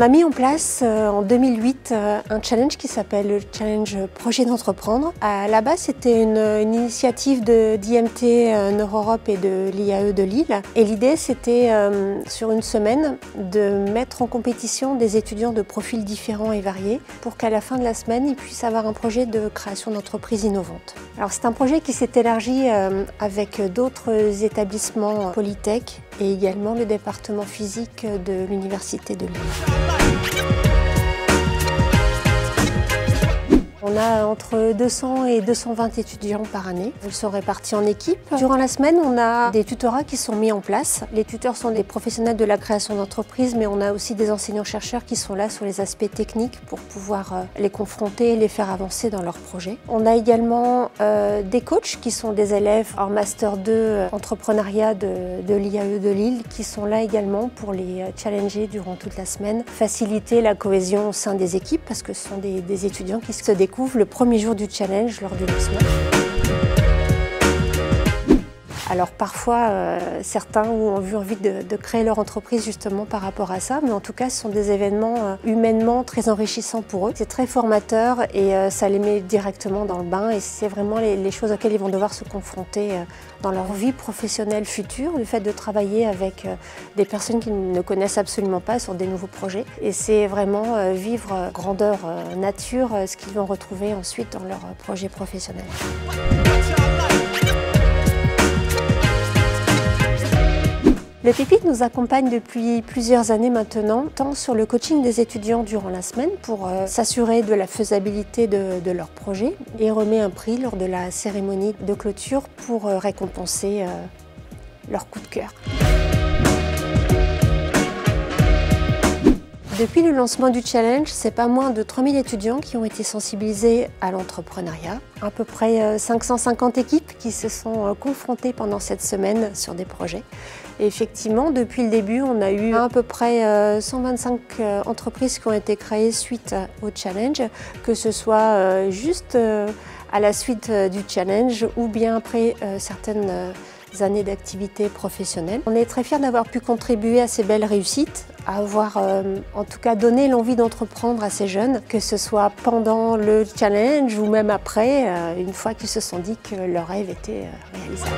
a mis en place en 2008 un challenge qui s'appelle le challenge Projet d'entreprendre. À la base, c'était une initiative d'IMT Nord-Europe et de l'IAE de Lille. Et l'idée, c'était sur une semaine de mettre en compétition des étudiants de profils différents et variés pour qu'à la fin de la semaine, ils puissent avoir un projet de création d'entreprise innovante. Alors c'est un projet qui s'est élargi avec d'autres établissements Polytech et également le département physique de l'Université de Lille. On a entre 200 et 220 étudiants par année. Ils sont répartis en équipes. Durant la semaine, on a des tutorats qui sont mis en place. Les tuteurs sont des professionnels de la création d'entreprise, mais on a aussi des enseignants-chercheurs qui sont là sur les aspects techniques pour pouvoir les confronter et les faire avancer dans leurs projets. On a également des coachs qui sont des élèves en Master 2 entrepreneuriat de l'IAE de Lille qui sont là également pour les challenger durant toute la semaine, faciliter la cohésion au sein des équipes parce que ce sont des étudiants qui se découvrent le premier jour du challenge lors du lancement. Alors parfois, certains ont eu envie de créer leur entreprise justement par rapport à ça, mais en tout cas, ce sont des événements humainement très enrichissants pour eux. C'est très formateur et ça les met directement dans le bain et c'est vraiment les choses auxquelles ils vont devoir se confronter dans leur vie professionnelle future, le fait de travailler avec des personnes qu'ils ne connaissent absolument pas sur des nouveaux projets. Et c'est vraiment vivre grandeur nature ce qu'ils vont retrouver ensuite dans leur projet professionnel. Le Pépite nous accompagne depuis plusieurs années maintenant, tant sur le coaching des étudiants durant la semaine pour s'assurer de la faisabilité de leur projet et remet un prix lors de la cérémonie de clôture pour récompenser leur coup de cœur. Depuis le lancement du challenge, c'est pas moins de 3000 étudiants qui ont été sensibilisés à l'entrepreneuriat. À peu près 550 équipes qui se sont confrontées pendant cette semaine sur des projets. Et effectivement, depuis le début, on a eu à peu près 125 entreprises qui ont été créées suite au challenge, que ce soit juste à la suite du challenge ou bien après certaines années d'activité professionnelle. On est très fiers d'avoir pu contribuer à ces belles réussites, à avoir en tout cas donné l'envie d'entreprendre à ces jeunes, que ce soit pendant le challenge ou même après, une fois qu'ils se sont dit que leur rêve était réalisable.